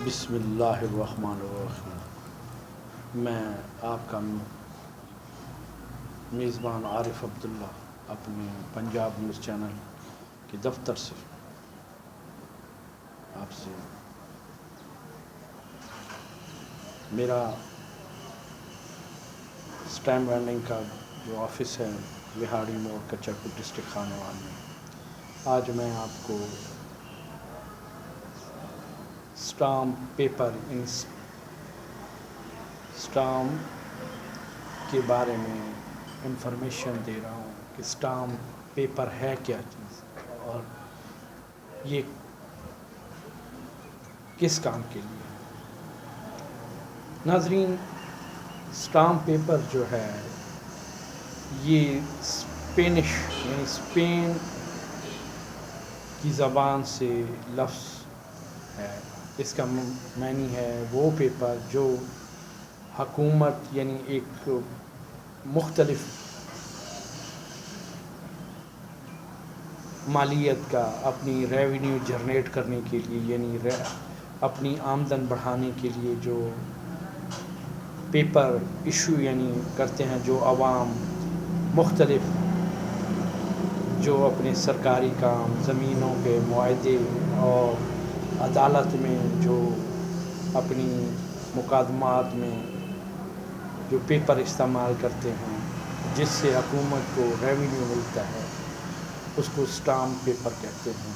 بسم اللہ الرحمن الرحیم۔ میں آپ کا میزبان عارف عبداللہ اپنے پنجاب نیوز چینل کے دفتر سے آپ سے میرا اسٹیمپ وینڈنگ کا جو آفس ہے وہاڑی موڑ کچرپور ڈسٹرکٹ خانوال میں، آج میں آپ کو اسٹامپ پیپر اسٹامپ کے بارے میں انفارمیشن دے رہا ہوں کہ اسٹامپ پیپر ہے کیا چیز اور یہ کس کام کے لیے۔ ناظرین، اسٹامپ پیپر جو ہے یہ اسپینش یعنی اسپین کی زبان سے لفظ ہے۔ اس کا معنی ہے وہ پیپر جو حکومت یعنی ایک مختلف مالیت کا اپنی ریونیو جنریٹ کرنے کے لیے یعنی اپنی آمدن بڑھانے کے لیے جو پیپر ایشو یعنی کرتے ہیں، جو عوام مختلف جو اپنے سرکاری کام، زمینوں کے معاہدے اور عدالت میں جو اپنی مقدمات میں جو پیپر استعمال کرتے ہیں جس سے حکومت کو ریونیو ملتا ہے، اس کو اسٹامپ پیپر کہتے ہیں۔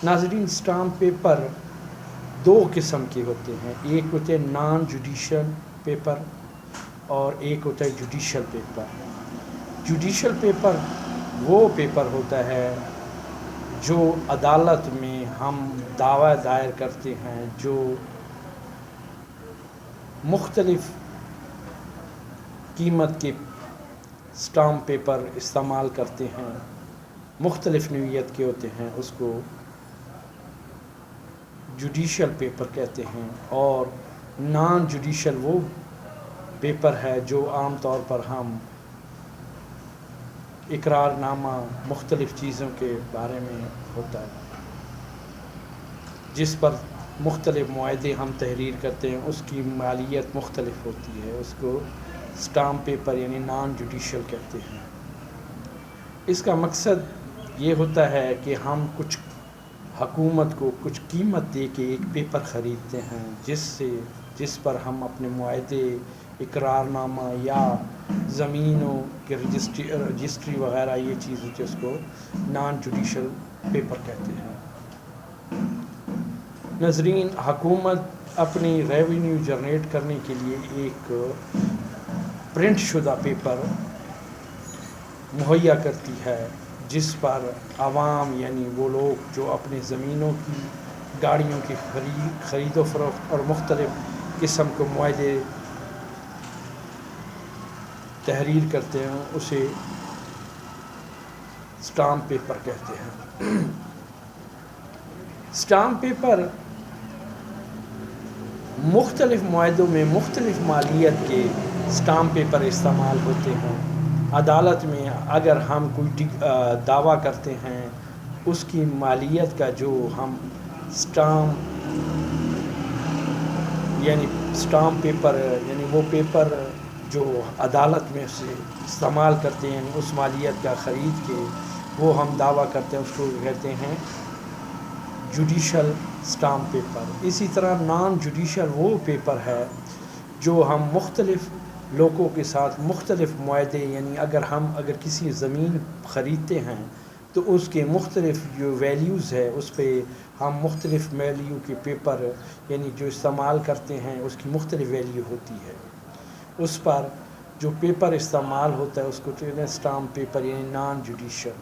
ناظرین، اسٹامپ پیپر دو قسم کے ہوتے ہیں، ایک ہوتے ہیں نان جوڈیشل پیپر اور ایک ہوتا ہے جوڈیشل پیپر۔ جوڈیشل پیپر وہ پیپر ہوتا ہے جو عدالت میں ہم دعویٰ دائر کرتے ہیں، جو مختلف قیمت کے اسٹامپ پیپر استعمال کرتے ہیں، مختلف نوعیت کے ہوتے ہیں، اس کو جوڈیشل پیپر کہتے ہیں۔ اور نان جوڈیشل وہ پیپر ہے جو عام طور پر ہم اقرار نامہ مختلف چیزوں کے بارے میں ہوتا ہے، جس پر مختلف معاہدے ہم تحریر کرتے ہیں، اس کی مالیت مختلف ہوتی ہے، اس کو اسٹامپ پیپر یعنی نان جوڈیشل کہتے ہیں۔ اس کا مقصد یہ ہوتا ہے کہ ہم کچھ حکومت کو کچھ قیمت دے کے ایک پیپر خریدتے ہیں جس پر ہم اپنے معاہدے، اقرار نامہ یا زمینوں کے رجسٹری وغیرہ یہ چیز ہوتی ہے، اس کو نان جوڈیشل پیپر کہتے ہیں۔ ناظرین، حکومت اپنی ریونیو جنریٹ کرنے کے لیے ایک پرنٹ شدہ پیپر مہیا کرتی ہے جس پر عوام یعنی وہ لوگ جو اپنے زمینوں کی، گاڑیوں کی خرید و فروخت اور مختلف قسم کے معاہدے تحریر کرتے ہیں، اسے اسٹامپ پیپر کہتے ہیں۔ اسٹامپ پیپر مختلف معاہدوں میں مختلف مالیت کے اسٹامپ پیپر استعمال ہوتے ہیں۔ عدالت میں اگر ہم کوئی دعویٰ کرتے ہیں، اس کی مالیت کا جو ہم اسٹامپ پیپر یعنی وہ پیپر جو عدالت میں سے استعمال کرتے ہیں، اس مالیت کا خرید کے وہ ہم دعویٰ کرتے ہیں، اس کو کہتے ہیں جوڈیشل اسٹامپ پیپر۔ اسی طرح نان جوڈیشل وہ پیپر ہے جو ہم مختلف لوگوں کے ساتھ مختلف معاہدے یعنی اگر کسی زمین خریدتے ہیں تو اس کے مختلف جو ویلیوز ہے اس پہ ہم مختلف ویلیو کے پیپر یعنی جو استعمال کرتے ہیں، اس کی مختلف ویلیو ہوتی ہے، اس پر جو پیپر استعمال ہوتا ہے اس کو کہتے ہیں اسٹامپ پیپر یعنی نان جوڈیشل۔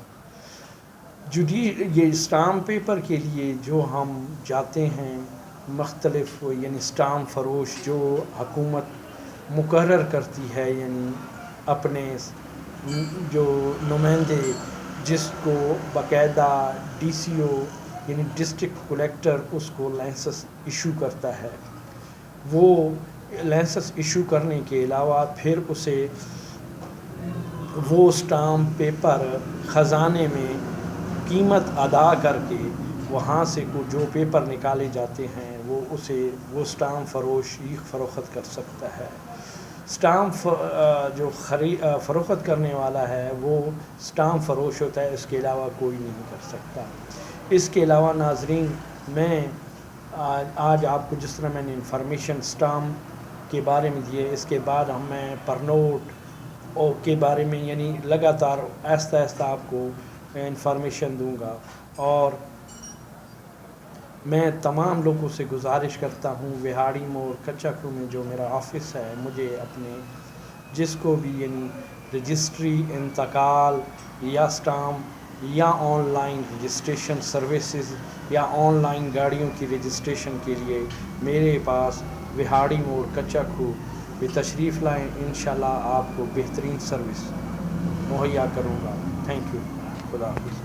یہ اسٹامپ پیپر کے لیے جو ہم جاتے ہیں مختلف یعنی اسٹامپ فروش جو حکومت مقرر کرتی ہے، یعنی اپنے جو نمائندے جس کو باقاعدہ DCO یعنی ڈسٹرکٹ کلیکٹر اس کو لائسنس ایشو کرتا ہے، وہ لائسنس ایشو کرنے کے علاوہ پھر اسے وہ اسٹامپ پیپر خزانے میں قیمت ادا کر کے وہاں سے جو پیپر نکالے جاتے ہیں وہ اسٹامپ فروش ہی فروخت کر سکتا ہے. اسٹامپ جو فروخت کرنے والا ہے وہ اسٹامپ فروش ہوتا ہے، اس کے علاوہ کوئی نہیں کر سکتا. اس کے علاوہ ناظرین، میں آج آپ کو جس طرح میں نے انفارمیشن اسٹامپ کے بارے میں دیے، اس کے بعد میں پرنوٹ کے بارے میں یعنی لگاتار آہستہ آہستہ آپ کو انفارمیشن دوں گا. اور میں تمام لوگوں سے گزارش کرتا ہوں، وہاڑی موڑ کچاکو میں جو میرا آفس ہے، مجھے اپنے جس کو بھی یعنی رجسٹری، انتقال یا اسٹامپ یا آن لائن رجسٹریشن سروسز یا آن لائن گاڑیوں کی رجسٹریشن کے لیے میرے پاس وہاڑی موڑ کچاکو پہ تشریف لائیں. انشاءاللہ آپ کو بہترین سروس مہیا کروں گا. Thank you. خدا حافظ.